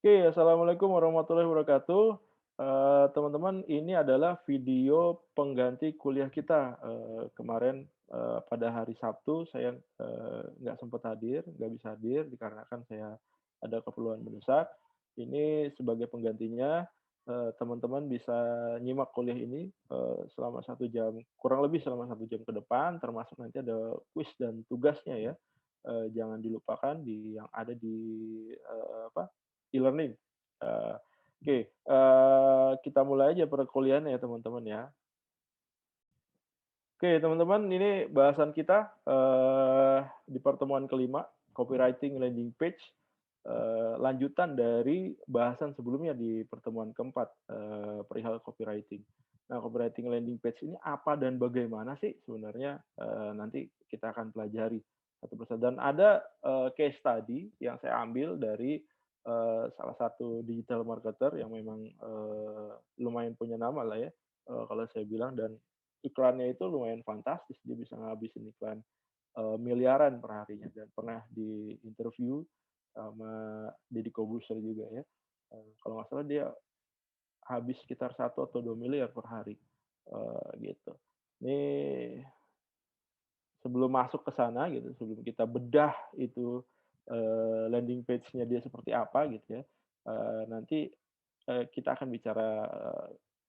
Oke, assalamualaikum warahmatullahi wabarakatuh. Teman-teman, ini adalah video pengganti kuliah kita. Kemarin pada hari Sabtu saya nggak sempat hadir, nggak bisa hadir dikarenakan saya ada keperluan mendesak. Ini sebagai penggantinya, teman-teman bisa nyimak kuliah ini selama 1 jam, kurang lebih selama 1 jam ke depan, termasuk nanti ada kuis dan tugasnya ya. Jangan dilupakan yang ada di e-learning. Oke, kita mulai aja perkuliahan ya teman-teman ya. Oke teman-teman, ini bahasan kita di pertemuan kelima, copywriting landing page, lanjutan dari bahasan sebelumnya di pertemuan keempat, perihal copywriting. Nah, copywriting landing page ini apa dan bagaimana sih sebenarnya, nanti kita akan pelajari satu persatu. Dan ada case study yang saya ambil dari salah satu digital marketer yang memang lumayan punya nama lah ya, kalau saya bilang, dan iklannya itu lumayan fantastis, dia bisa ngabisin iklan miliaran per harinya, dan pernah di-interview sama Deddy Corbuzier juga ya. Kalau nggak salah dia habis sekitar 1 atau 2 miliar per hari, gitu. Ini sebelum masuk ke sana gitu, sebelum kita bedah itu, landing page-nya dia seperti apa gitu ya, nanti, kita akan bicara,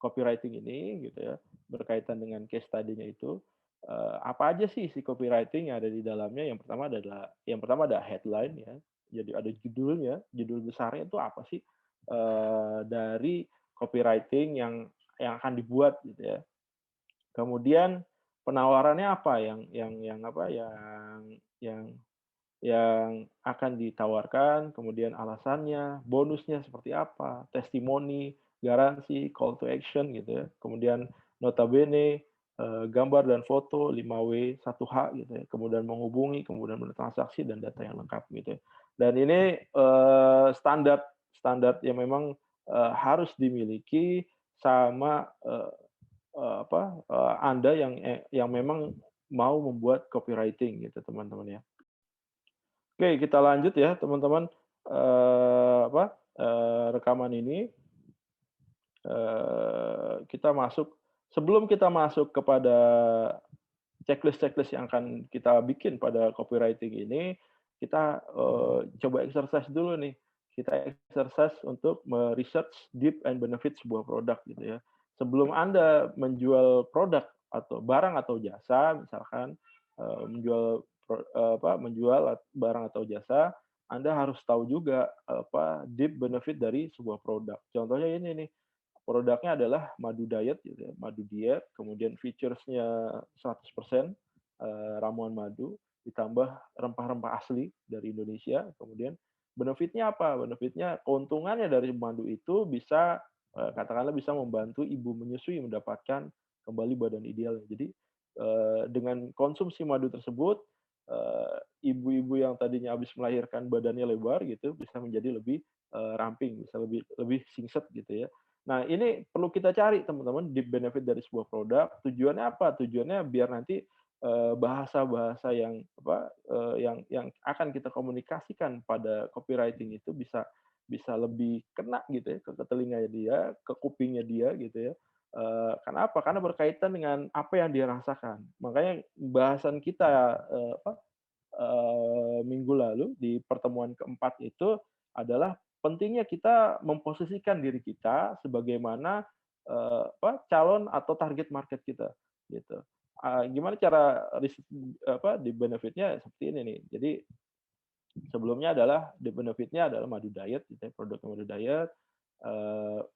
copywriting ini gitu ya, berkaitan dengan case study-nya itu, apa aja sih isi copywriting yang ada di dalamnya. Yang pertama ada headline ya, jadi ada judulnya, judul besarnya itu apa sih, dari copywriting yang akan dibuat gitu ya. Kemudian penawarannya apa yang yang akan ditawarkan, kemudian alasannya, bonusnya seperti apa, testimoni, garansi, call to action gitu ya. Kemudian notabene, gambar dan foto 5W 1H gitu ya, kemudian menghubungi, kemudian bertransaksi dan data yang lengkap gitu ya. Dan ini, standar standar yang memang, harus dimiliki sama, Anda yang memang mau membuat copywriting gitu teman-teman ya. Oke, kita lanjut ya teman-teman, rekaman ini, sebelum kita masuk kepada checklist-checklist yang akan kita bikin pada copywriting ini, kita, coba exercise dulu nih. Kita exercise untuk me-research deep and benefit sebuah produk gitu ya. Sebelum Anda menjual produk atau barang atau jasa, misalkan, menjual barang atau jasa, Anda harus tahu juga, deep benefit dari sebuah produk. Contohnya ini nih, produknya adalah madu diet gitu ya, madu diet, kemudian features-nya 100% ramuan madu, ditambah rempah-rempah asli dari Indonesia, kemudian benefitnya apa? Benefitnya keuntungannya dari madu itu bisa, katakanlah bisa membantu ibu menyusui mendapatkan kembali badan ideal. Jadi, dengan konsumsi madu tersebut, ibu-ibu yang tadinya habis melahirkan badannya lebar gitu, bisa menjadi lebih, ramping, bisa lebih lebih singset gitu ya. Nah, ini perlu kita cari teman-teman deep benefit dari sebuah produk. Tujuannya apa? Tujuannya biar nanti, bahasa-bahasa yang akan kita komunikasikan pada copywriting itu bisa bisa lebih kena gitu ya ke telinganya dia, ke kupingnya dia gitu ya. Karena apa? Karena berkaitan dengan apa yang dia rasakan. Makanya bahasan kita, minggu lalu di pertemuan keempat itu adalah pentingnya kita memposisikan diri kita sebagaimana, calon atau target market kita, gitu. Gimana cara di benefit-nya seperti ini nih. Jadi sebelumnya adalah di benefit-nya adalah madu diet gitu ya, produk madu diet,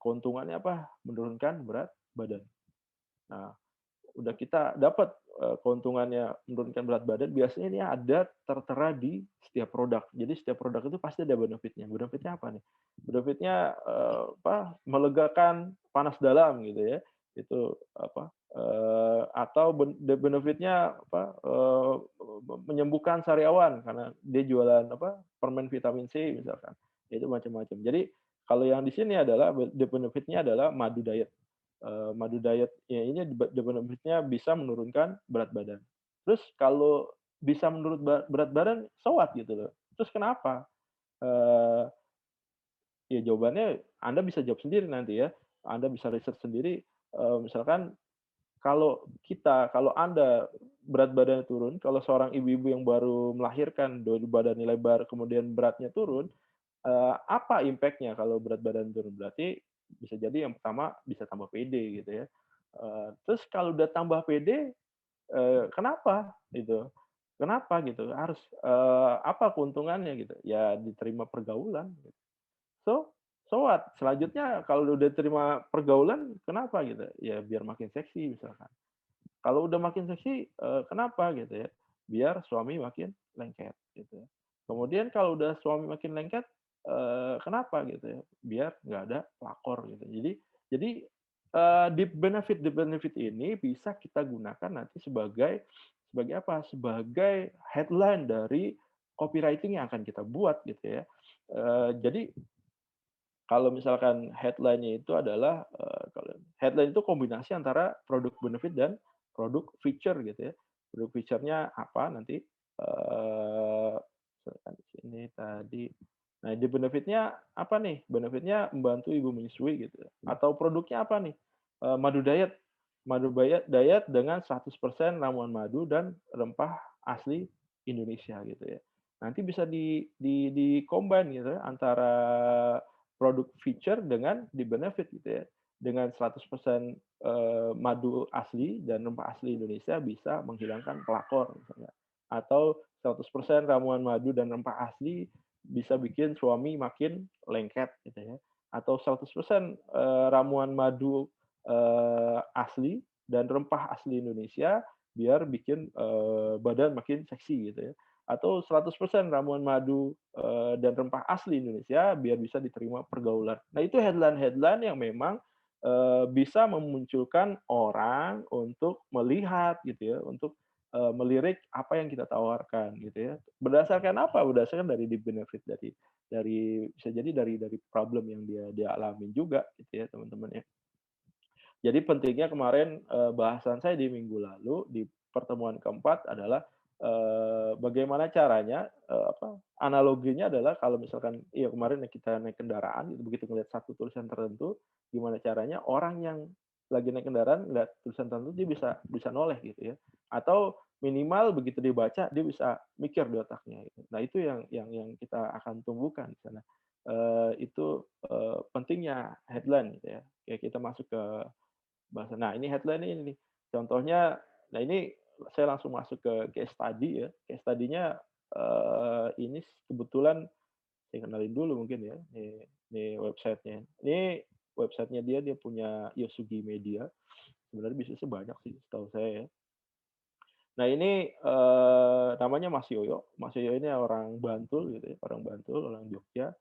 keuntungannya apa? Menurunkan berat badan. Nah, udah kita dapat, keuntungannya menurunkan berat badan, biasanya ini ada tertera di setiap produk. Jadi setiap produk itu pasti ada benefit-nya. Benefit-nya apa nih? Benefit-nya, melegakan panas dalam gitu ya. Itu atau benefit-nya menyembuhkan sariawan karena dia jualan permen vitamin C misalkan, itu macam-macam. Jadi kalau yang di sini adalah benefit-nya adalah madu diet. Madu diet ya ini benefit-nya bisa menurunkan berat badan. Terus kalau bisa berat badan, so what gitu loh. Terus kenapa? Eee Ya jawabannya Anda bisa jawab sendiri nanti ya. Anda bisa riset sendiri, misalkan kalau Anda berat badannya turun, kalau seorang ibu-ibu yang baru melahirkan, badannya lebar, kemudian beratnya turun, apa impact-nya kalau berat badan turun? Berarti bisa jadi yang pertama bisa tambah pede gitu ya. Terus kalau udah tambah pede, kenapa gitu? Kenapa gitu? Harus, apa keuntungannya gitu? Ya diterima pergaulan gitu. So so what? Selanjutnya kalau udah terima pergaulan, kenapa gitu? Ya biar makin seksi misalkan. Kalau udah makin seksi, kenapa gitu ya? Biar suami makin lengket gitu ya. Kemudian kalau udah suami makin lengket, kenapa gitu ya? Biar nggak ada pelakor gitu. Jadi, di benefit ini bisa kita gunakan nanti sebagai sebagai apa? Sebagai headline dari copywriting yang akan kita buat gitu ya. Jadi kalau misalkan headline-nya itu adalah, kalau headline itu kombinasi antara produk benefit dan produk feature gitu ya. Produk feature-nya apa nanti, misalkan di sini tadi, nah di benefit-nya apa nih, benefit-nya membantu ibu menyusui gitu ya, atau produknya apa nih, madu diet dengan 100% ramuan madu dan rempah asli Indonesia gitu ya. Nanti bisa di-combine gitu ya, antara produk feature dengan di benefit gitu ya. Dengan 100% madu asli dan rempah asli Indonesia bisa menghilangkan pelakor misalnya. Atau 100% ramuan madu dan rempah asli bisa bikin suami makin lengket gitu ya. Atau 100% ramuan madu asli dan rempah asli Indonesia biar bikin badan makin seksi gitu ya. Atau 100% ramuan madu dan rempah asli Indonesia biar bisa diterima pergaulan. Nah, itu headline-headline yang memang, bisa memunculkan orang untuk melihat gitu ya, untuk, melirik apa yang kita tawarkan gitu ya. Berdasarkan apa? Berdasarkan dari di benefit dari bisa jadi dari problem yang dia alamin juga gitu ya, teman-teman ya. Jadi pentingnya kemarin, bahasan saya di minggu lalu, di pertemuan keempat adalah, bagaimana caranya, analoginya adalah kalau misalkan iya kemarin kita naik kendaraan gitu, begitu ngelihat satu tulisan tertentu, gimana caranya orang yang lagi naik kendaraan ngelihat tulisan tertentu dia bisa noleh gitu ya. Atau minimal begitu dia baca, dia bisa mikir di otaknya gitu. Nah itu yang kita akan tumbuhkan di sana. Itu, pentingnya headline gitu ya. Kayak kita masuk ke bahasa. Nah, ini headline ini nih. Contohnya, nah ini saya langsung masuk ke case study ya. Case study-nya, ini kebetulan saya kenalin dulu mungkin ya, ini website-nya. Ini website-nya dia punya Yosugi Media. Sebenarnya bisnisnya banyak sih setahu saya ya. Nah ini, namanya Mas Yoyo. Mas Yoyo ini orang Bantul gitu ya, orang Bantul, orang Jogja,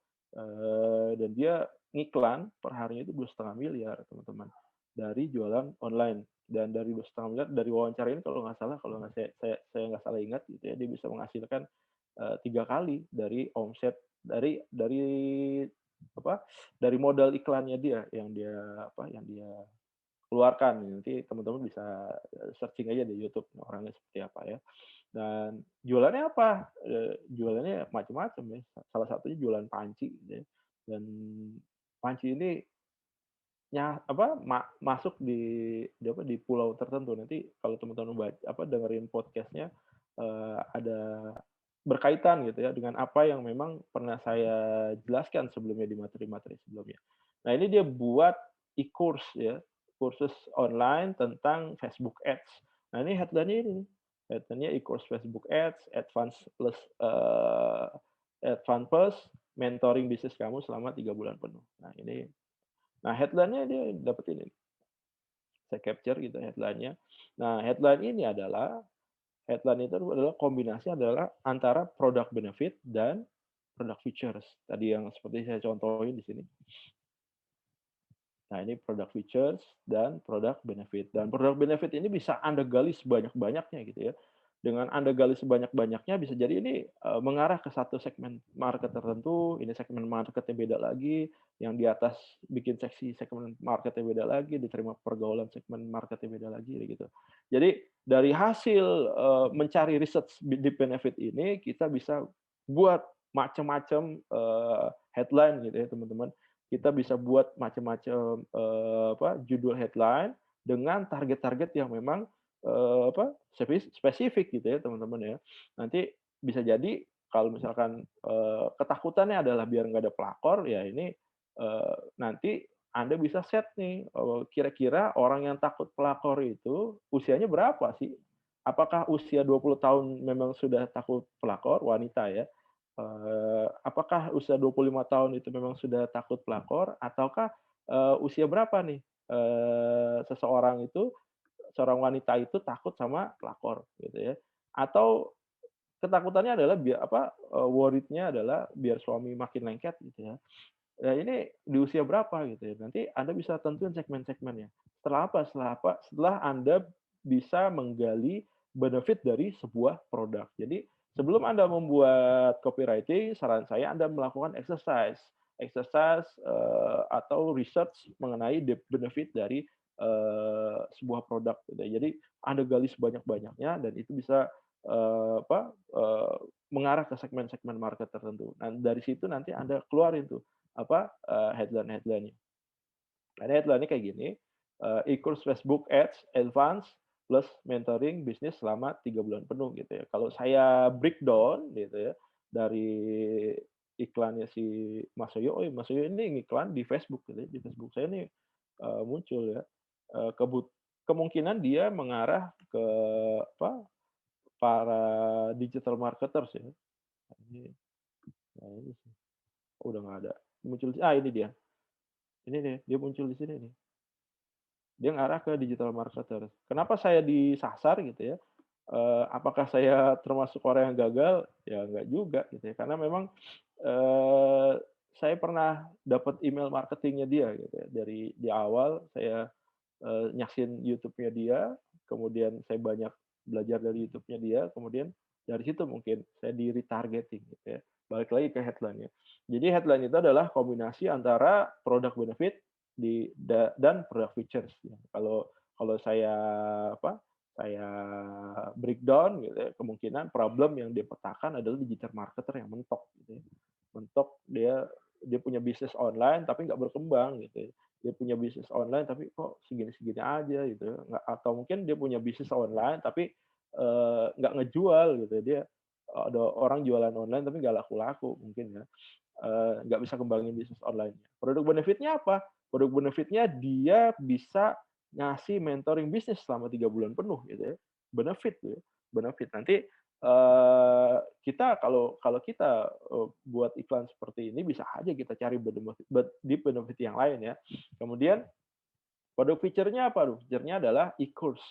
dan dia ngiklan per harinya itu 2,5 miliar teman-teman, dari jualan online. Dan dari 2,5 miliar dari wawancara ini kalau nggak salah, kalau nggak saya nggak salah ingat gitu ya, dia bisa menghasilkan, 3 kali dari omset dari apa, dari modal iklannya dia, yang dia keluarkan. Nanti teman-teman bisa, searching aja di YouTube orangnya seperti apa ya. Dan jualannya apa? Jualannya macam-macam ya, salah satunya jualan panci gitu ya. Dan panci ini masuk di pulau tertentu. Nanti kalau teman-teman dengerin podcast-nya, ada berkaitan gitu ya dengan apa yang memang pernah saya jelaskan sebelumnya di materi-materi sebelumnya. Nah, ini dia buat e-course ya, kursus online tentang Facebook Ads. Nah, ini headline-nya ini nih, headline-nya e-course Facebook Ads, Advance Plus, mentoring bisnis kamu selama 3 bulan penuh. Nah, headline-nya dia dapat ini, saya capture gitu headline-nya. Nah, headline itu adalah kombinasi adalah antara product benefit dan product features. Tadi yang seperti saya contohin di sini. Nah, ini product features dan product benefit. Dan product benefit ini bisa Anda gali sebanyak-banyaknya gitu ya. Dengan Anda gali sebanyak-banyaknya bisa jadi ini, mengarah ke satu segmen market tertentu, ini segmen marketnya beda lagi, yang di atas bikin seksi segmen marketnya beda lagi, diterima pergaulan segmen marketnya beda lagi gitu. Jadi dari hasil, mencari research di benefit ini, kita bisa buat macam-macam headline gitu ya teman-teman. Kita bisa buat macam-macam judul headline dengan target-target yang memang spesifik gitu ya teman-teman ya. Nanti bisa jadi kalau misalkan ketakutannya adalah biar nggak ada pelakor, ya ini nanti Anda bisa set nih, kira-kira orang yang takut pelakor itu usianya berapa sih? Apakah usia 20 tahun memang sudah takut pelakor, wanita ya? Apakah usia 25 tahun itu memang sudah takut pelakor, ataukah usia berapa nih seseorang itu, seorang wanita itu takut sama pelakor gitu ya? Atau ketakutannya adalah worried-nya adalah biar suami makin lengket gitu ya. Ya ini di usia berapa gitu ya, nanti Anda bisa tentuin segmen-segmennya. Setelah apa? Setelah Anda bisa menggali benefit dari sebuah produk. Jadi sebelum Anda membuat copywriting, saran saya Anda melakukan atau research mengenai benefit dari sebuah produk gitu ya. Jadi Anda gali sebanyak-banyaknya dan itu bisa mengarah ke segmen-segmen market tertentu. Nah dari situ nanti Anda keluarin tuh headline-headline-nya. Nah, headline-nya kayak gini, e-course Facebook Ads Advance plus mentoring bisnis selama 3 bulan penuh gitu ya. Kalau saya breakdown gitu ya, dari iklannya si Mas Yoyo, Mas Yoyo ini ngiklan di Facebook gitu ya, di Facebook saya nih, muncul ya, eee, kebut kemungkinan dia mengarah ke para digital marketers ya. Ini ini sih, udah nggak ada, muncul ini dia. Ini nih, dia muncul di sini nih. Dia ngarah ke digital marketer. Kenapa saya disasar gitu ya, apakah saya termasuk orang yang gagal? Ya enggak juga gitu ya, karena memang, eee, saya pernah dapat email marketingnya dia gitu ya, dari di awal saya, nyaksin YouTube-nya dia, kemudian saya banyak belajar dari YouTube-nya dia, kemudian dari situ mungkin saya di-retargeting gitu ya. Balik lagi ke headline-nya. Jadi headline itu adalah kombinasi antara product benefit dan product features ya. Kalau kalau saya saya breakdown gitu ya, kemungkinan problem yang dia petakan adalah digital marketer yang mentok gitu ya. Mentok dia punya bisnis online tapi nggak berkembang gitu ya. Dia punya bisnis online tapi kok segini-segini aja gitu ya, atau mungkin dia punya bisnis online tapi, nggak ngejual gitu ya. Dia ada orang jualan online tapi nggak laku-laku mungkin ya, nggak bisa kembangin bisnis online-nya. Produk benefit-nya apa? Produk benefit-nya dia bisa ngasih mentoring bisnis selama 3 bulan penuh gitu ya. Benefit tuh ya, benefit. Nanti, kita kalau kalau kita, buat iklan seperti ini bisa aja kita cari di benefit yang lain ya. Kemudian produk feature-nya apa tuh? Feature-nya adalah e-course.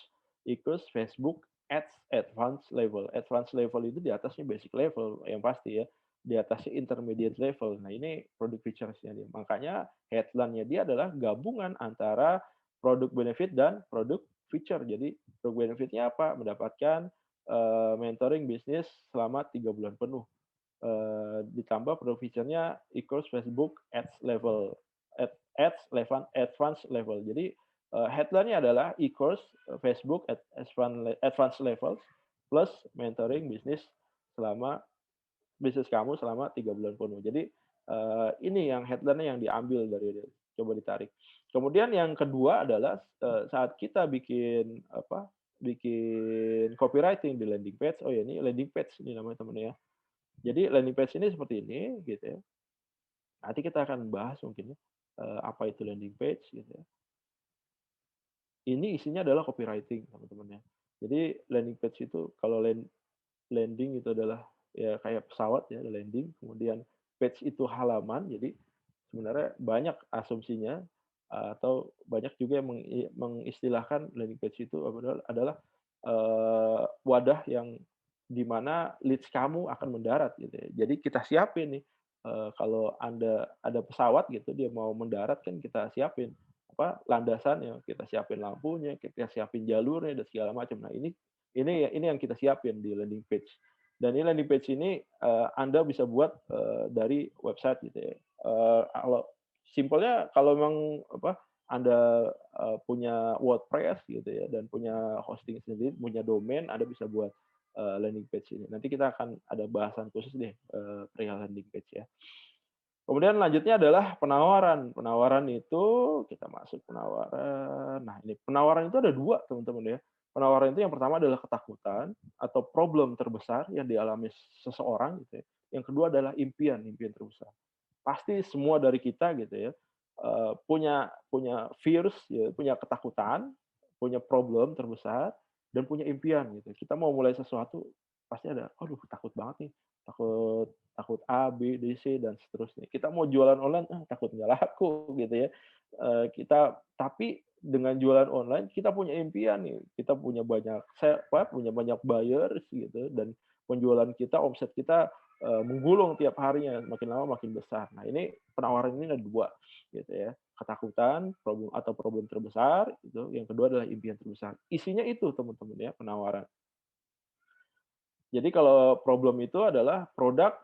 E-course Facebook Ads Advanced Level. Advanced level itu di atasnya basic level yang pasti ya, di atasnya intermediate level. Nah ini produk features-nya nih. Makanya headline-nya dia adalah gabungan antara produk benefit dan produk feature. Jadi produk benefit-nya apa? Mendapatkan, mentoring bisnis selama 3 bulan penuh. Ditambah produk feature-nya e-course Facebook Advanced Level. Jadi, headline-nya adalah e-course Facebook Advanced Levels plus mentoring bisnis kamu selama 3 bulan penuh. Jadi, ini yang headline-nya yang diambil dari coba ditarik. Kemudian yang kedua adalah, saat kita bikin copywriting di landing page, oh ya ini landing page ini namanya teman ya. Jadi landing page ini seperti ini gitu ya. Nanti kita akan bahas mungkin ya, apa itu landing page gitu ya. Ini isinya adalah copywriting teman-teman ya. Jadi landing page itu kalau landing itu adalah ya kayak pesawat ya, landing, kemudian page itu halaman, jadi sebenarnya banyak asumsinya, atau banyak juga yang mengistilahkan landing page itu adalah, wadah yang di mana leads kamu akan mendarat gitu ya. Jadi kita siapin nih, kalau Anda ada pesawat gitu, dia mau mendarat kan kita siapin, landasannya, kita siapin lampunya, kita siapin jalurnya dan segala macam. Nah ini yang kita siapin di landing page. Dan ini landing page ini, Anda bisa buat, dari website gitu ya. Kalau simpelnya kalau memang Anda, punya WordPress gitu ya dan punya hosting sendiri, punya domain, Anda bisa buat, landing page ini. Nanti kita akan ada bahasan khusus deh perihal landing page ya. Kemudian lanjutnya adalah penawaran. Penawaran itu kita masuk penawaran. Nah, ini penawaran itu ada dua, teman-teman ya. Penawaran itu yang pertama adalah ketakutan atau problem terbesar yang dialami seseorang gitu ya. Yang kedua adalah impian, impian terbesar. Pasti semua dari kita gitu ya punya punya fears, ya, punya ketakutan, punya problem terbesar, dan punya impian gitu. Kita mau mulai sesuatu pasti ada, aduh takut banget nih, takut takut A, B, D, C dan seterusnya. Kita mau jualan online, takut nggak laku gitu ya. Tapi dengan jualan online kita punya impian nih, kita punya banyak punya banyak buyers gitu dan penjualan kita, omset kita menggulung tiap harinya, makin lama makin besar. Nah, ini penawaran ini ada dua gitu ya. Ketakutan, problem terbesar, itu. Yang kedua adalah impian terbesar. Isinya itu teman-teman ya, penawaran. Jadi kalau problem itu adalah produk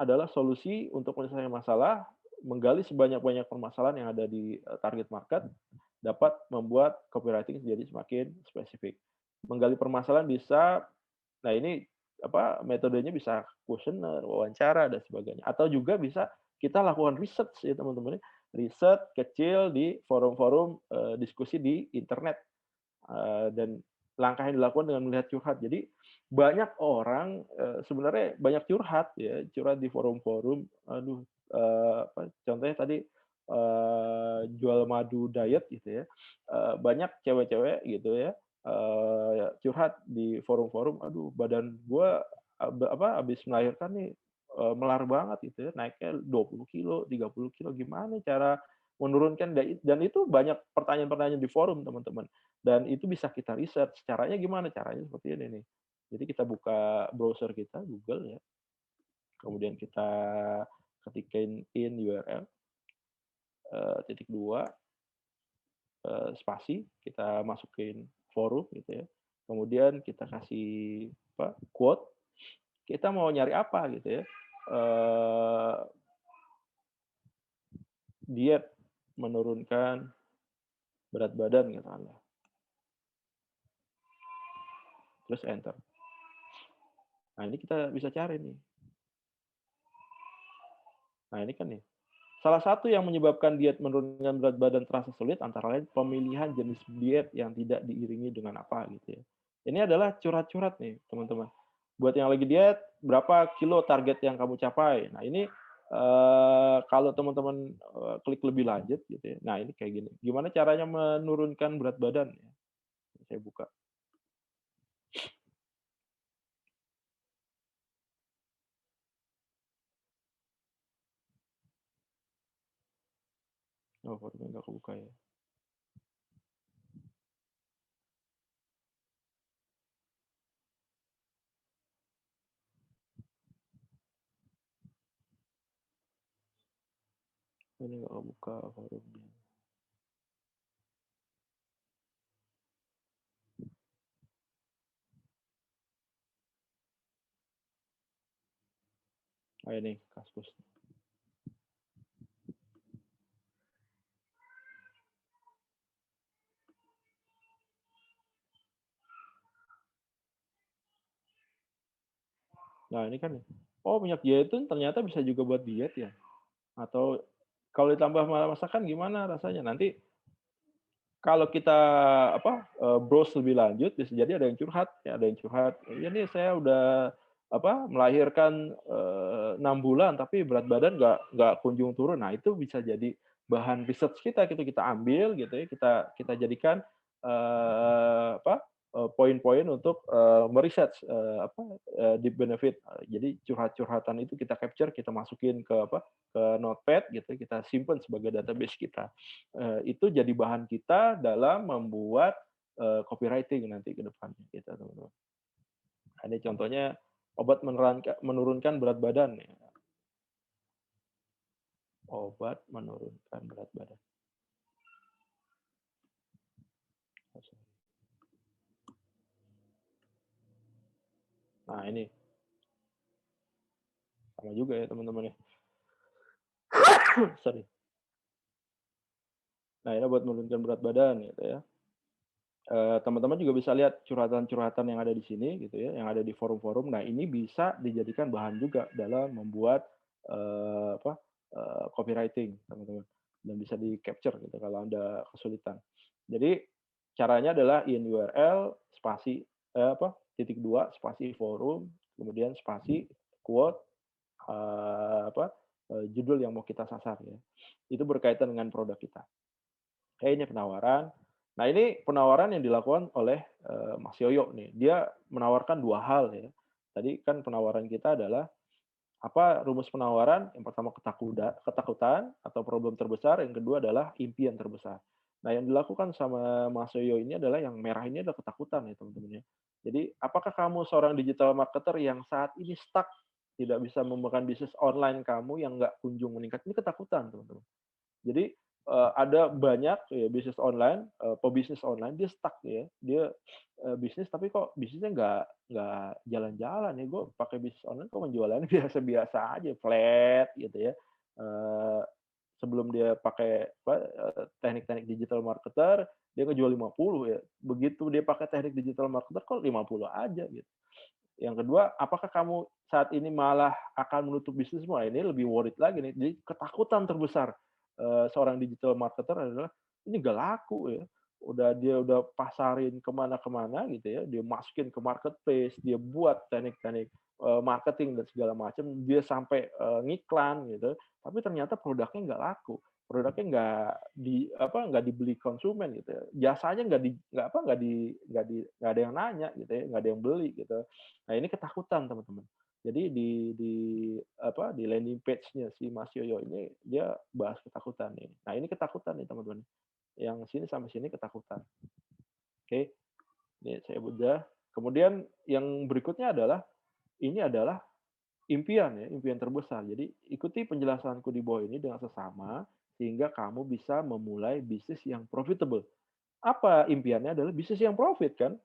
adalah solusi untuk menyelesaikan masalah, menggali sebanyak-banyak permasalahan yang ada di target market, dapat membuat copywriting jadi semakin spesifik. Menggali permasalahan bisa, nah ini metodenya bisa kuesioner, wawancara dan sebagainya. Atau juga bisa kita lakukan research ya teman-teman. Riset kecil di forum-forum diskusi di internet. Dan langkah yang dilakukan dengan melihat curhat. Jadi banyak orang sebenarnya banyak curhat ya, curhat di forum-forum. Aduh, contohnya tadi jual madu diet gitu ya. Banyak cewek-cewek gitu ya curhat di forum-forum, aduh badan gua habis melahirkan nih melar banget gitu ya, naiknya 20 kilo, 30 kilo, gimana cara menurunkan, dan itu banyak pertanyaan-pertanyaan di forum teman-teman. Dan itu bisa kita riset, caranya gimana? Caranya seperti ini nih. Jadi kita buka browser kita, Google ya, kemudian kita ketikin URL, titik dua, spasi, kita masukin forum gitu ya. Kemudian kita kasih quote, kita mau nyari apa gitu ya. Diet menurunkan berat badan katakanlah. Terus enter. Nah, ini kita bisa cari nih. Nah, ini kan nih. Salah satu yang menyebabkan diet menurunkan berat badan terasa sulit antara lain pemilihan jenis diet yang tidak diiringi dengan apa gitu ya. Ini adalah curhat-curhat nih, teman-teman. Buat yang lagi diet, berapa kilo target yang kamu capai? Nah, ini kalau teman-teman klik lebih lanjut gitu ya. Nah, ini kayak gini. Gimana caranya menurunkan berat badan ya? Saya buka. Oh, forumnya nggak kebuka ya. Ini nggak kebuka forumnya. Oh, ini Kaskus. Nah, ini kan, oh minyak zaitun ternyata bisa juga buat diet ya? Atau kalau ditambah masakan gimana rasanya? Nanti kalau kita browse lebih lanjut, bisa jadi ada yang curhat, ya ada yang curhat, "Iya nih saya udah melahirkan 6 bulan tapi berat badan nggak kunjung turun." Nah, itu bisa jadi bahan research kita gitu, kita ambil gitu ya, kita jadikan poin-poin untuk me-research deep benefit. Jadi curhat-curhatan itu kita capture, kita masukin ke notepad gitu, kita simpan sebagai database kita. Itu jadi bahan kita dalam membuat copywriting nanti ke depannya gitu, teman-teman. Ini contohnya obat menurunkan berat badan ya. Obat menurunkan berat badan. Nah, ini sama juga ya teman-teman ya. Sorry. Nah, ini obat menurunkan berat badan gitu ya. Teman-teman juga bisa lihat curhatan-curhatan yang ada di sini gitu ya, yang ada di forum-forum. Nah, ini bisa dijadikan bahan juga dalam membuat, apa, copywriting, teman-teman, dan bisa di-capture gitu kalau Anda kesulitan. Jadi caranya adalah in URL spasi, apa, titik 2 spasi forum, kemudian spasi quote, apa, judul yang mau kita sasar ya. Itu berkaitan dengan produk kita. Ini penawaran. Nah, ini penawaran yang dilakukan oleh, Mas Yoyo nih. Dia menawarkan 2 hal ya. Tadi kan penawaran kita adalah, apa rumus penawaran? Yang pertama ketakutan atau problem terbesar, yang kedua adalah impian terbesar. Nah, yang dilakukan sama Mas Yoyo ini adalah yang merah ini adalah ketakutan ya, teman-teman ya. Jadi, apakah kamu seorang digital marketer yang saat ini stuck, tidak bisa membuka bisnis online kamu yang nggak kunjung meningkat? Ini ketakutan, teman-teman. Jadi, ada banyak ya bisnis online, pebisnis online dia stuck ya, dia, bisnis tapi kok bisnisnya nggak jalan-jalan ya, gue pakai bisnis online kok penjualannya biasa-biasa aja, flat gitu ya. Eee, Sebelum dia pakai apa, teknik-teknik digital marketer, dia ngejual 50 ya, begitu dia pakai teknik digital marketer kok 50 aja gitu. Yang kedua, apakah kamu saat ini malah akan menutup bisnismu? Nah, ini lebih worried lagi nih. Jadi ketakutan terbesar, seorang digital marketer adalah, ini nggak laku ya. Dia udah pasarin kemana-kemana gitu ya, dia masukin ke marketplace, dia buat teknik-teknik, marketing dan segala macam, dia sampai, ngiklan gitu, tapi ternyata produknya nggak laku. Produknya nggak dibeli konsumen gitu ya. Jasanya nggak ada yang nanya gitu ya, nggak ada yang beli gitu. Nah, ini ketakutan, teman-teman. Jadi di landing page-nya si Mas Yoyo ini dia bahas ketakutan nih. Nah, ini ketakutan nih, teman-teman. Yang sini sampai sini ketakutan. Oke, ini saya udah. Kemudian yang berikutnya adalah, ini adalah impian ya, impian terbesar. Jadi ikuti penjelasanku di bawah ini dengan sesama sehingga kamu bisa memulai bisnis yang profitable. Apa impiannya adalah bisnis yang profit kan.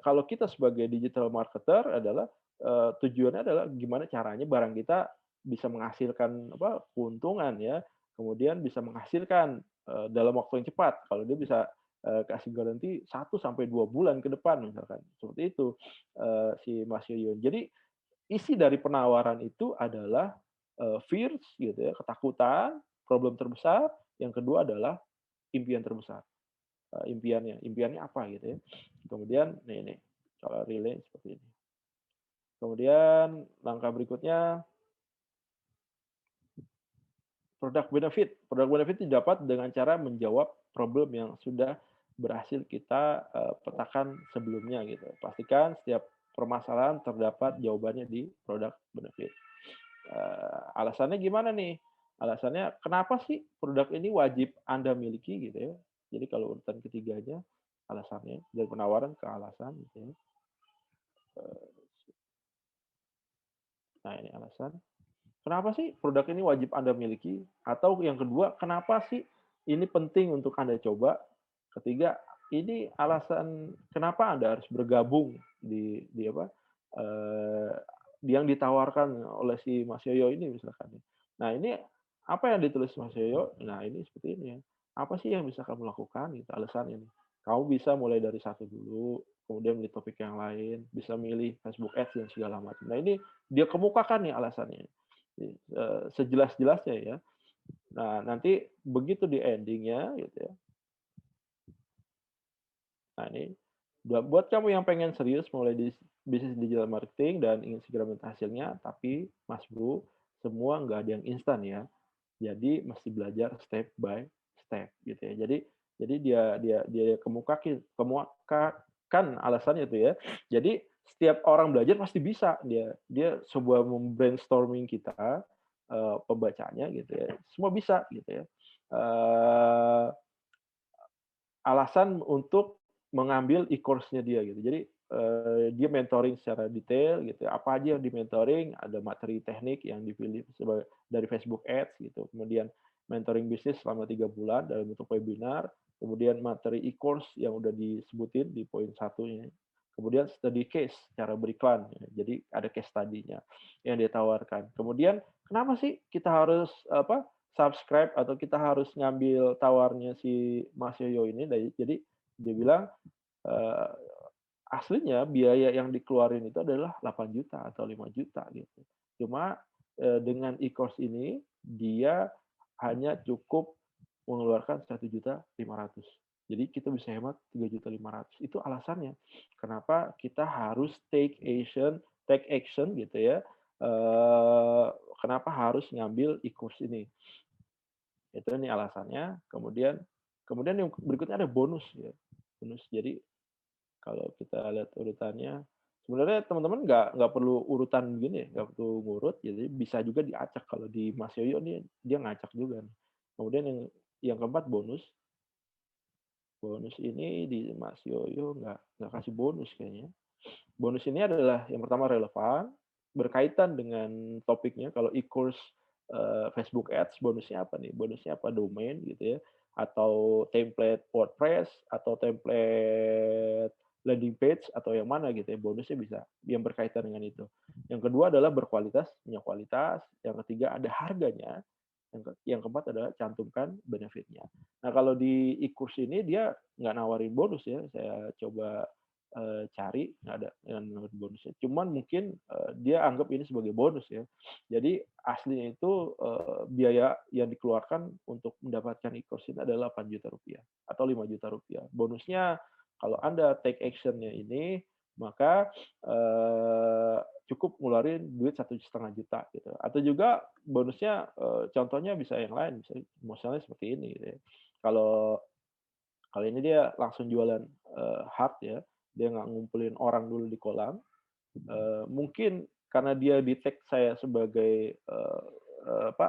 Kalau kita sebagai digital marketer adalah, tujuannya adalah gimana caranya barang kita bisa menghasilkan apa, keuntungan ya, kemudian bisa menghasilkan, dalam waktu yang cepat. Kalau dia bisa, kasih garansi 1 sampai 2 bulan ke depan misalkan, seperti itu, si Mas Yoyo. Jadi isi dari penawaran itu adalah, fears gitu ya, ketakutan, problem terbesar, yang kedua adalah impian terbesar. Impiannya apa gitu ya. Kemudian nih, kalau relay seperti ini. Kemudian langkah berikutnya, produk benefit. Produk benefit didapat dengan cara menjawab problem yang sudah berhasil kita, petakan sebelumnya gitu. Pastikan setiap permasalahan terdapat jawabannya di produk benefit. Alasannya gimana nih? Alasannya kenapa sih produk ini wajib Anda miliki gitu ya. Jadi kalau urutan ketiganya alasannya, dari penawaran ke alasan gitu ya. Nah, ini alasan. Kenapa sih produk ini wajib Anda miliki? Atau yang kedua, kenapa sih ini penting untuk Anda coba? Ketiga, ini alasan kenapa Anda harus bergabung di apa, eee, yang ditawarkan oleh si Mas Yoyo ini misalkan ya. Nah, ini apa yang ditulis Mas Yoyo? Nah, ini seperti ini ya. Apa sih yang bisa kamu lakukan gitu, alasannya nih. Kamu bisa mulai dari satu dulu, kemudian milih topik yang lain, bisa milih Facebook Ads dan segala macam. Nah, ini dia kemukakan nih alasannya, sejelas-jelasnya ya. Nah, nanti begitu di ending-nya gitu ya. Nah, ini buat kamu yang pengen serius mulai di bisnis digital marketing dan ingin segera melihat hasilnya, tapi Mas Bro, semua nggak ada yang instan ya. Jadi mesti belajar step by step gitu ya. Jadi dia dia dia kemukakan alasannya itu ya. Jadi setiap orang belajar pasti bisa. Dia coba brainstorming kita, pembacanya gitu ya, semua bisa gitu ya. Eee Alasan untuk mengambil e-course-nya dia gitu. Jadi, dia mentoring secara detail gitu, apa aja yang di-mentoring, ada materi teknik yang dipilih dari Facebook Ads gitu, kemudian mentoring bisnis selama 3 bulan dalam bentuk webinar, kemudian materi e-course yang udah disebutin di poin satunya, kemudian study case, cara beriklan, ya. Jadi ada case study-nya yang dia tawarkan. Kemudian kenapa sih kita harus subscribe atau kita harus ngambil tawarnya si Mas Yoyo ini. Jadi Dia bilang, eee, aslinya biaya yang dikeluarin itu adalah 8 juta atau 5 juta gitu. Cuma, dengan e-course ini dia hanya cukup mengeluarkan 1.500.000. Jadi kita bisa hemat 3.500.000. Itu alasannya kenapa kita harus take action gitu ya, eee, kenapa harus ngambil e-course ini. Itu nih alasannya, kemudian yang berikutnya ada bonus ya, bonus. Jadi kalau kita lihat urutannya, sebenarnya teman-teman nggak perlu urutan begini ya, nggak perlu ngurut, jadi bisa juga diacak. Kalau di Mas Yoyo nih, dia ngacak juga nih. Kemudian yang keempat bonus. Bonus ini di Mas Yoyo nggak kasih bonus kayaknya. Bonus ini adalah yang pertama relevan, berkaitan dengan topiknya. Kalau e-course, Facebook Ads, bonusnya apa nih? Bonusnya apa? Domain gitu ya, atau template WordPress, atau template landing page, atau yang mana gitu ya, bonusnya bisa yang berkaitan dengan itu. Yang kedua adalah berkualitas, punya kualitas. Yang ketiga ada harganya. Yang keempat adalah cantumkan benefitnya. Nah, kalau di e-course ini dia nggak nawarin bonus ya, saya coba cari, nggak ada yang nawarin bonusnya. Cuman mungkin, dia anggap ini sebagai bonus ya. Jadi aslinya itu, biaya yang dikeluarkan untuk mendapatkan e-course ini adalah 8 juta rupiah atau 5 juta rupiah. Bonusnya kalau Anda take action-nya ini, maka, cukup ngeluarin duit 1,5 juta gitu. Atau juga bonusnya, contohnya bisa yang lain, misalnya seperti ini gitu ya. Kalau Kali ini dia langsung jualan, hard ya, dia nggak ngumpulin orang dulu di kolam. Mungkin karena dia di-tag saya sebagai,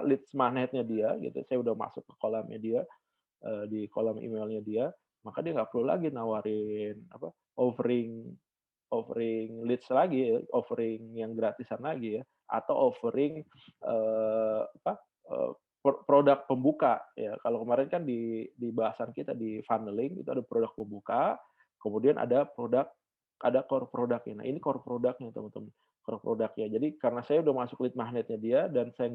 leads magnetnya dia gitu, saya udah masuk ke kolamnya dia, di kolom emailnya dia, maka dia nggak perlu lagi nawarin offering offering leads lagi ya, offering yang gratisan lagi ya, atau offering, apa, eee, produk pembuka ya. Kalau kemarin kan di bahasan kita di funneling itu ada produk pembuka, kemudian ada core produknya. Nah, ini core produknya teman-teman, core produknya. Jadi karena saya udah masuk lead magnetnya dia dan saya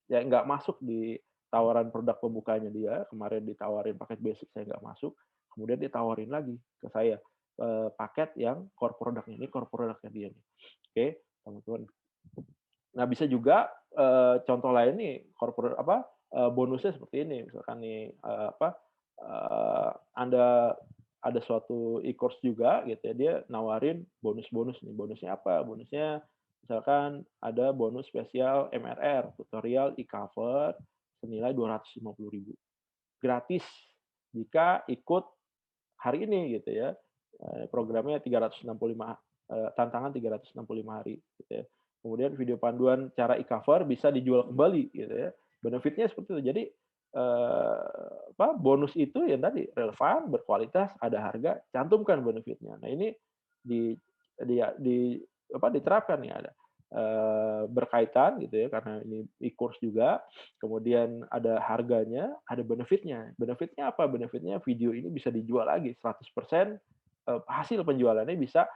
nggak masuk di tawaran produk pembukanya dia, kemarin ditawarin paket basic saya nggak masuk, kemudian ditawarin lagi ke saya, paket yang core produknya, ini core produknya dia nih. Oke, teman-teman. Nah, bisa juga, contoh lain nih, bonusnya seperti ini, misalkan nih, Anda ada suatu e-course juga gitu ya, dia nawarin bonus-bonus nih. Bonusnya apa? Bonusnya misalkan ada bonus spesial MRR, tutorial e-cover senilai 250.000 gratis jika ikut hari ini gitu ya. Programnya 365, tantangan 365 hari gitu ya. Kemudian video panduan cara e-cover bisa dijual kembali gitu ya. Benefitnya seperti itu. Jadi, bonus itu yang tadi relevan, berkualitas, ada harga, cantumkan benefitnya. Nah, ini di diterapkan nih, ada, berkaitan gitu ya, karena ini e-course juga, kemudian ada harganya, ada benefitnya. Benefitnya apa? Benefitnya video ini bisa dijual lagi 100%, hasil penjualannya bisa,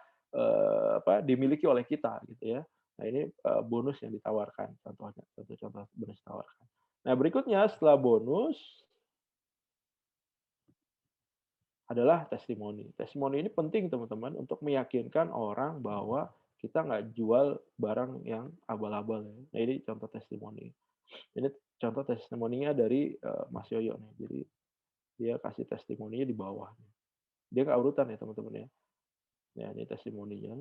dimiliki oleh kita gitu ya. Nah, ini, bonus yang ditawarkan contohnya, contoh-contoh bonus ditawarkan. Nah, berikutnya setelah bonus adalah testimoni. Testimoni ini penting teman-teman untuk meyakinkan orang bahwa kita nggak jual barang yang abal-abal ya. Nah, ini contoh testimoni. Ini contoh testimoninya dari, Mas Yoyo nih. Jadi dia kasih testimoninya di bawah. Dia nggak urutan ya teman-teman ya. Nah, ini testimoninya.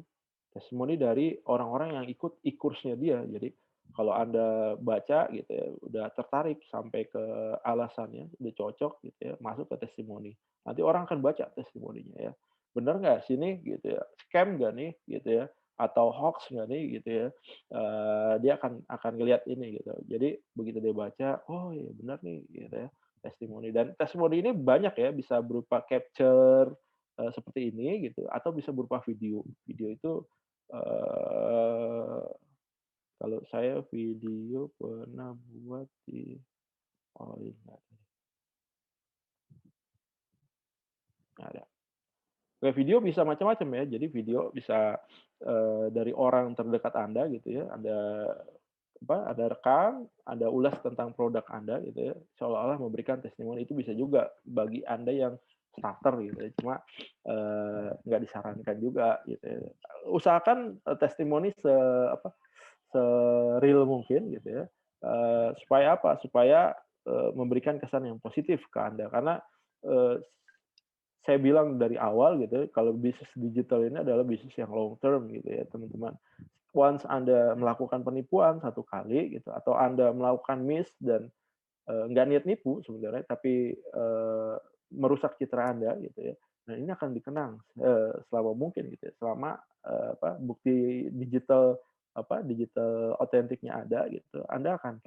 Testimoni dari orang-orang yang ikut e-course-nya dia. Jadi kalau Anda baca gitu ya, udah tertarik sampai ke alasannya, udah cocok gitu ya, masuk ke testimoni. Nanti orang akan baca testimoninya ya. Bener nggak sih nih gitu ya, scam nggak nih gitu ya, atau hoax nggak nih gitu ya. Dia akan ngelihat ini gitu. Jadi begitu dia baca, oh iya benar nih gitu ya, testimoni. Dan testimoni ini banyak ya, bisa berupa capture, seperti ini gitu, atau bisa berupa video. Video itu, eee, kalau saya video pernah buat di oh ini nggak ada. Kayak video bisa macam-macam ya, jadi video bisa, dari orang terdekat Anda gitu ya, ada rekam, ada ulas tentang produk Anda gitu ya, seolah-olah memberikan testimoni. Itu bisa juga bagi Anda yang starter gitu ya, cuma nggak disarankan juga gitu ya. Usahakan testimoni se-real mungkin gitu ya. Supaya apa? Supaya memberikan kesan yang positif ke Anda karena eh, saya bilang dari awal gitu ya, kalau bisnis digital ini adalah bisnis yang long term gitu ya teman-teman. Once Anda melakukan penipuan satu kali gitu atau Anda melakukan miss dan nggak niat nipu sebenarnya, tapi merusak citra Anda gitu ya. Nah ini akan dikenang selama mungkin gitu ya, selama bukti digital otentiknya ada gitu, Anda akan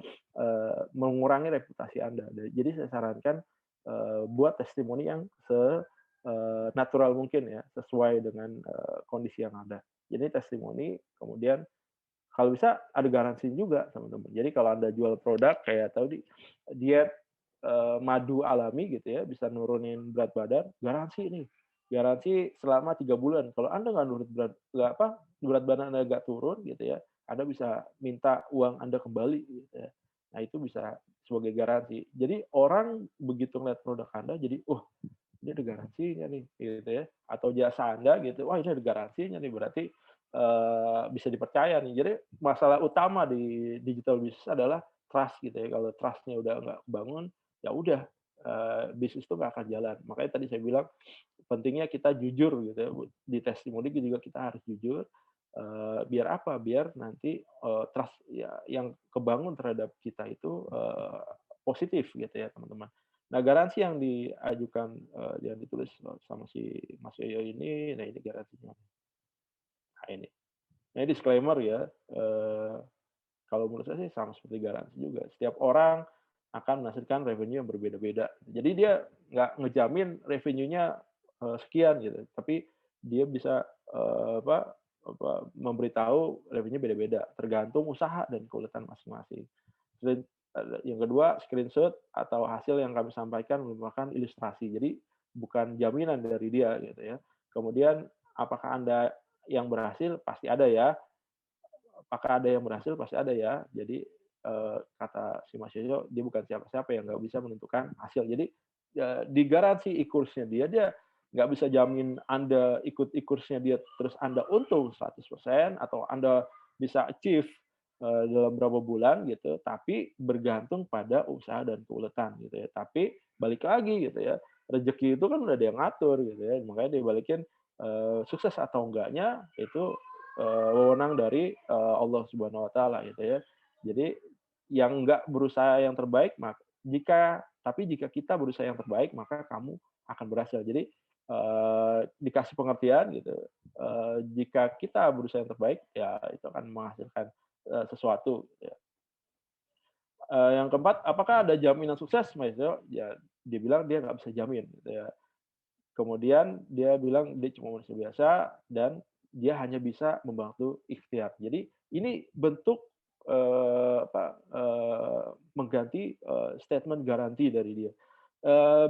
mengurangi reputasi Anda. Jadi saya sarankan buat testimoni yang natural mungkin ya, sesuai dengan kondisi yang ada. Jadi testimoni, kemudian kalau bisa ada garansi juga teman-teman. Jadi kalau Anda jual produk kayak tadi diet madu alami gitu ya, bisa nurunin berat badan, garansi nih. Garansi selama 3 bulan. Kalau Anda nggak nurut berat badan Anda nggak turun gitu ya, Anda bisa minta uang Anda kembali gitu ya. Nah itu bisa sebagai garansi. Jadi orang begitu ngeliat produk Anda, jadi ini ada garansinya nih gitu ya, atau jasa Anda gitu, wah ini ada garansinya nih berarti bisa dipercaya nih. Jadi masalah utama di digital business adalah trust gitu ya. Kalau trust-nya udah nggak kebangun, ya udah bisnis itu nggak akan jalan. Makanya tadi saya bilang pentingnya kita jujur gitu ya. Di testimoni juga kita harus jujur. Biar apa? Biar nanti trust ya yang kebangun terhadap kita itu positif gitu ya teman-teman. Nah garansi yang diajukan yang ditulis sama si Mas Yoyo ini, nah ini garansinya. Nah ini. Nah, disclaimer ya, kalau menurut saya sih sama seperti garansi juga. Setiap orang akan menghasilkan revenue yang berbeda-beda. Jadi dia nggak ngejamin revenue-nya sekian gitu, tapi dia bisa memberitahu revenue beda-beda, tergantung usaha dan keuletan masing-masing. Yang kedua, screenshot atau hasil yang kami sampaikan merupakan ilustrasi. Jadi bukan jaminan dari dia gitu ya. Kemudian apakah Anda yang berhasil? Pasti ada ya. Apakah ada yang berhasil? Pasti ada ya. Jadi kata si Mas Yoyo, dia bukan siapa-siapa yang nggak bisa menentukan hasil. Jadi di garansi e-course-nya dia nggak bisa jamin Anda ikut e-course-nya dia terus Anda untung 100% atau Anda bisa achieve dalam berapa bulan gitu, tapi bergantung pada usaha dan keuletan gitu ya. Tapi balik lagi gitu ya, rezeki itu kan udah ada yang ngatur gitu ya, makanya dibalikin sukses atau enggaknya itu wewenang dari Allah Subhanahu Wa Taala gitu ya. Jadi yang enggak berusaha yang terbaik, jika kita berusaha yang terbaik maka kamu akan berhasil. Jadi dikasih pengertian gitu. Jika kita berusaha yang terbaik, ya itu akan menghasilkan sesuatu. Ya. Yang keempat, apakah ada jaminan sukses, Mas? Ya, dia bilang dia nggak bisa jamin. Gitu ya. Kemudian dia bilang dia cuma manusia biasa dan dia hanya bisa membantu ikhtiar. Jadi ini bentuk mengganti statement garansi dari dia.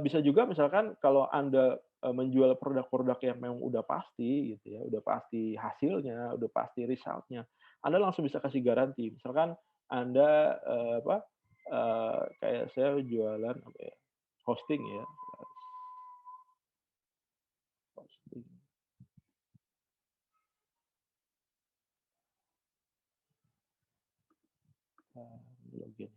Bisa juga misalkan kalau Anda menjual produk-produk yang memang udah pasti gitu ya, udah pasti hasilnya, udah pasti result-nya, Anda langsung bisa kasih garansi. Misalkan Anda kayak saya jualan apa ya, hosting ya, hosting. Login.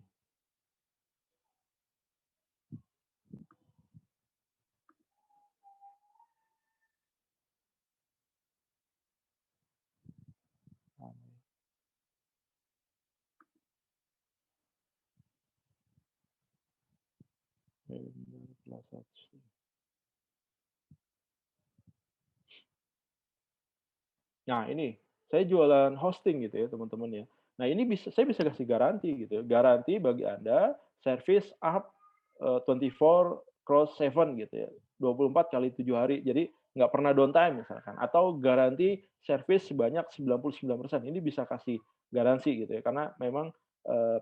Nah ini, saya jualan hosting gitu ya teman-teman ya. Nah ini saya bisa kasih garansi gitu ya. Garansi bagi Anda, service up 24/7 gitu ya. 24/7 hari. Jadi nggak pernah downtime misalkan. Atau garansi service sebanyak 99%. Ini bisa kasih garansi gitu ya. Karena memang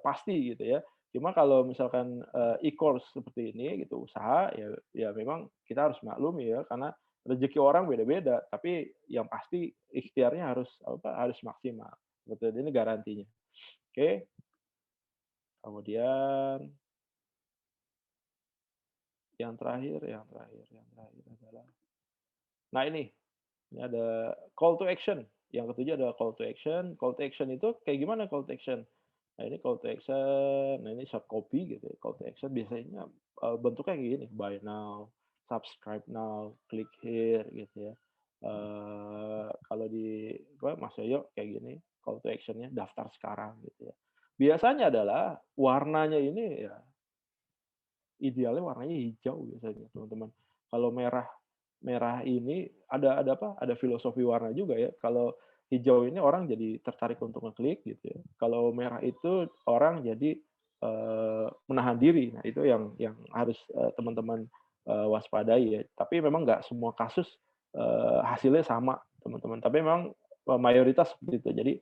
pasti gitu ya. Cuma kalau misalkan e-course seperti ini gitu, usaha ya memang kita harus maklumi ya karena rezeki orang beda-beda, tapi yang pasti ikhtiarnya harus maksimal. Betul, ini garantinya. Oke. Kemudian yang yang terakhir adalah, nah ini ada call to action. Yang ketujuh adalah call to action. Call to action itu kayak gimana call to action? Nah, ini call to action, nah ini short copy gitu ya. Call to action biasanya, bentuknya kayak gini, buy now, subscribe now, click here gitu ya. Kalau di apa, Mas Yoyo kayak gini, call to action-nya daftar sekarang gitu ya. Biasanya adalah warnanya ini ya idealnya warnanya hijau biasanya, teman-teman. Kalau merah merah ini ada apa, ada filosofi warna juga ya. Kalau hijau ini orang jadi tertarik untuk ngeklik gitu ya. Kalau merah itu orang jadi, menahan diri. Nah, itu yang harus, teman-teman, waspadai ya. Tapi memang nggak semua kasus, hasilnya sama, teman-teman. Tapi memang, mayoritas seperti itu. Jadi,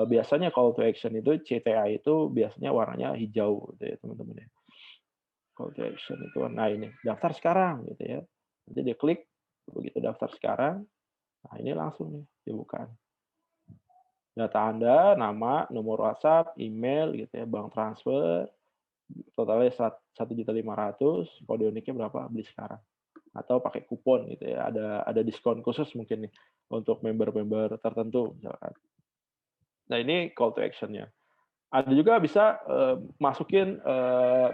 biasanya call to action itu, CTA itu biasanya warnanya hijau gitu ya, teman-teman ya. Call to action itu, nah ini, daftar sekarang gitu ya. Nanti dia klik, begitu daftar sekarang, nah ini langsung nih dibuka. Data Anda, nama, nomor WhatsApp, email gitu ya, bank transfer, totalnya 1.500.000, kode uniknya berapa, beli sekarang. Atau pakai kupon gitu ya, ada diskon khusus mungkin nih untuk member-member tertentu misalkan. Nah ini call to action-nya. Ada juga bisa, masukin,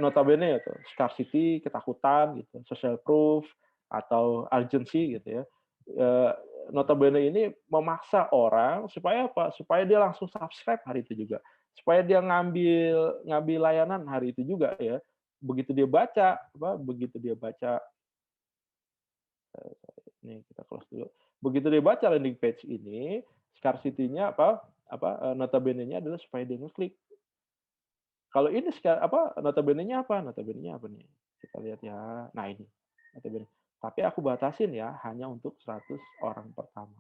notabene ya tuh, scarcity, ketakutan gitu, social proof, atau urgency gitu ya. Eee, Notabene ini memaksa orang supaya apa, supaya dia langsung subscribe hari itu juga, supaya dia ngambil ngambil layanan hari itu juga ya. Begitu dia baca, apa, begitu dia baca, nih kita close dulu. Begitu dia baca landing page ini, scarcity-nya notabene-nya adalah supaya dia ngeklik. Kalau ini notabene-nya apa? Notabene-nya apa nih? Kita lihat ya. Nah ini, notabene. Tapi aku batasin ya, hanya untuk 100 orang pertama.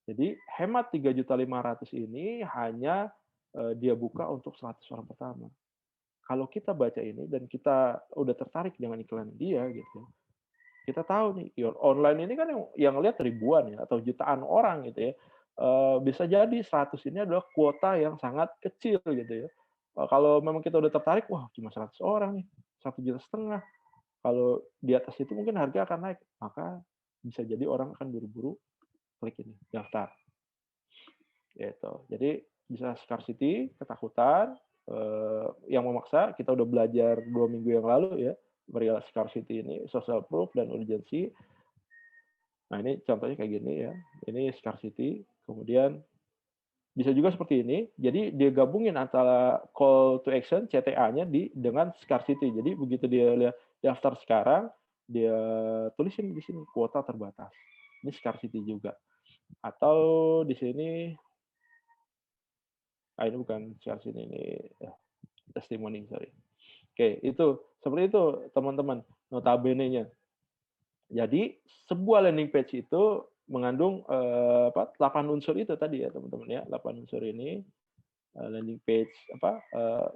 Jadi hemat 3.500.000 ini hanya, dia buka untuk 100 orang pertama. Kalau kita baca ini dan kita udah tertarik dengan iklan dia gitu, kita tahu nih, online ini kan yang lihat ribuan ya, atau jutaan orang gitu ya. Bisa jadi 100 ini adalah kuota yang sangat kecil gitu ya. Kalau memang kita udah tertarik, wah cuma 100 orang nih, 1,5 juta. Kalau di atas itu mungkin harga akan naik, maka bisa jadi orang akan buru-buru klik ini, daftar, gitu. Jadi bisa scarcity, ketakutan, yang memaksa, kita udah belajar 2 minggu yang lalu ya, perihal scarcity ini, social proof dan urgency. Nah, ini contohnya kayak gini ya. Ini scarcity, kemudian bisa juga seperti ini. Jadi dia gabungin antara call to action, CTA-nya dengan scarcity. Jadi begitu dia lihat daftar sekarang, dia tulisin di sini kuota terbatas. Ini scarcity juga. Atau di sini, ini bukan scarcity, ini testimoni, sorry. Oke, itu seperti itu teman-teman, notabene-nya. Jadi sebuah landing page itu mengandung, 8 unsur itu tadi ya teman-teman ya, 8 unsur ini, landing page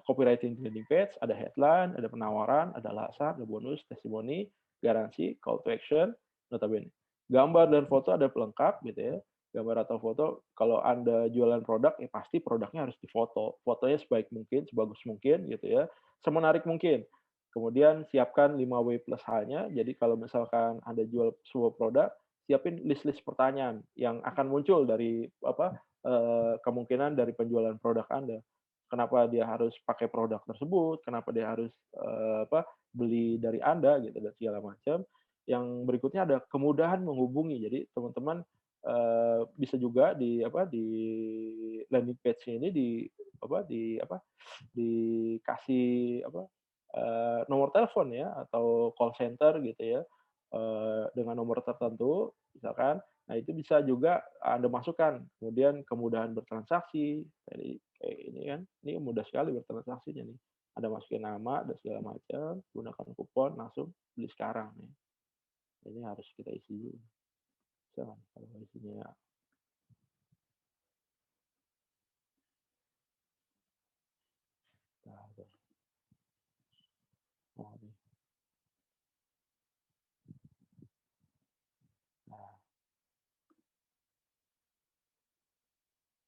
copywriting landing page, ada headline, ada penawaran, ada alasan, ada bonus, testimoni, garansi, call to action, notabene. Gambar dan foto ada pelengkap gitu ya, gambar atau foto kalau Anda jualan produk, ya pasti produknya harus difoto. Fotonya sebaik mungkin, sebagus mungkin gitu ya, semenarik mungkin. Kemudian siapkan 5W plus H-nya, jadi kalau misalkan Anda jual sebuah produk, siapin list-list pertanyaan yang akan muncul dari kemungkinan dari penjualan produk Anda. Kenapa dia harus pakai produk tersebut, kenapa dia harus, beli dari Anda gitu dan segala macam. Yang berikutnya ada kemudahan menghubungi. Jadi teman-teman, bisa juga di landing page ini dikasih nomor telepon ya atau call center gitu ya, dengan nomor tertentu misalkan. Nah itu bisa juga Anda masukkan, kemudian kemudahan bertransaksi, jadi kayak ini kan, ini mudah sekali bertransaksinya nih. Anda masukin nama dan segala macam, gunakan kupon, langsung beli sekarang nih. Ini harus kita isi dulu. Bisa kan kalau isinya, nah, nah, nah.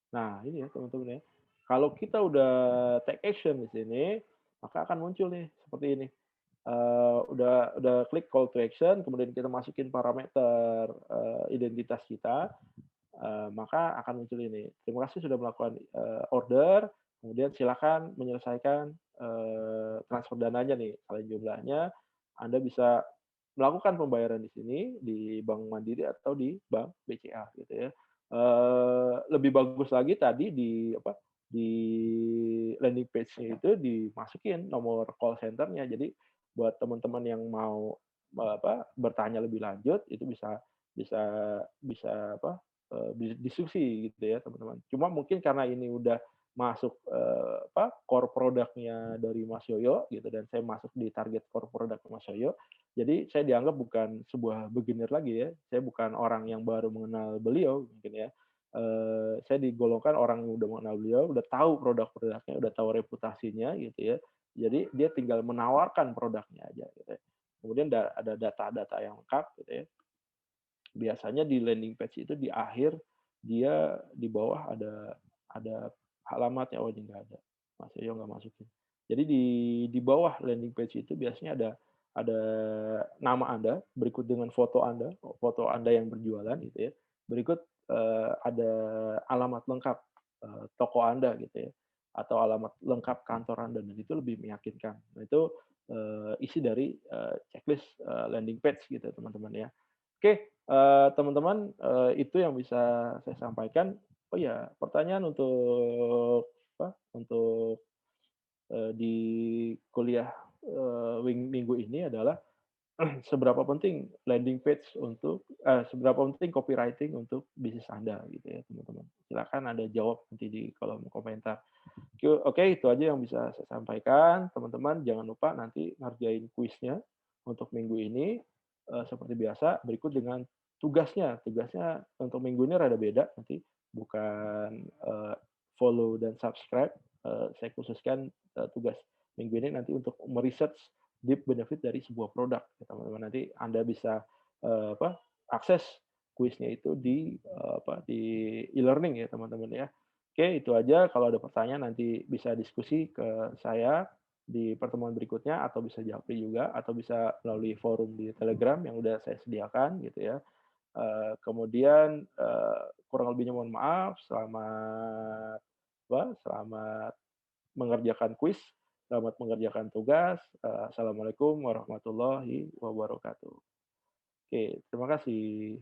Nah, ini ya teman-teman ya. Kalau kita udah take action di sini, maka akan muncul nih seperti ini. udah klik call to action, kemudian kita masukin parameter, identitas kita, maka akan muncul ini, "Terima kasih sudah melakukan, order, kemudian silakan menyelesaikan, transfer dananya nih, kalian jumlahnya, Anda bisa melakukan pembayaran di sini, di Bank Mandiri atau di Bank BCA," gitu ya. Lebih bagus lagi tadi di apa, di landing page-nya itu dimasukin nomor call center-nya. Jadi buat teman-teman yang mau, bertanya lebih lanjut, itu bisa bisa bisa diskusi gitu ya teman-teman. Cuma mungkin karena ini udah masuk, core produknya dari Mas Yoyo gitu dan saya masuk di target core produk Mas Yoyo, jadi saya dianggap bukan sebuah beginner lagi ya, saya bukan orang yang baru mengenal beliau mungkin ya. Saya digolongkan orang yang udah mengenal beliau, udah tahu produk-produknya, udah tahu reputasinya gitu ya. Jadi dia tinggal menawarkan produknya aja gitu ya. Kemudian ada data-data yang lengkap gitu ya. Biasanya di landing page itu di akhir dia di bawah ada alamatnya, oh ini nggak ada, Mas Yoyo nggak masukin. Jadi di bawah landing page itu biasanya ada nama Anda, berikut dengan foto Anda yang berjualan gitu ya. Berikut, ada alamat lengkap, toko Anda gitu ya, atau alamat lengkap kantor Anda dan itu lebih meyakinkan. Nah itu, isi dari, checklist, landing page gitu teman-teman ya. Oke, teman-teman, itu yang bisa saya sampaikan. Oh ya, pertanyaan untuk untuk, di kuliah, minggu ini adalah seberapa penting landing page seberapa penting copywriting untuk bisnis Anda gitu ya, teman-teman. Silakan Anda jawab nanti di kolom komentar. Oke, itu aja yang bisa saya sampaikan. Teman-teman jangan lupa nanti ngerjain kuisnya untuk minggu ini, seperti biasa berikut dengan tugasnya. Tugasnya untuk minggu ini rada beda nanti, bukan, follow dan subscribe, saya khususkan, tugas minggu ini nanti untuk deep benefit dari sebuah produk ya teman-teman. Nanti Anda bisa, akses kuisnya itu di e-learning ya teman-teman ya. Oke, itu aja. Kalau ada pertanyaan nanti bisa diskusi ke saya di pertemuan berikutnya atau bisa japri juga atau bisa melalui forum di Telegram yang udah saya sediakan gitu ya. Kemudian, kurang lebihnya mohon maaf. Selamat mengerjakan kuis, selamat mengerjakan tugas. Assalamualaikum warahmatullahi wabarakatuh. Oke, terima kasih.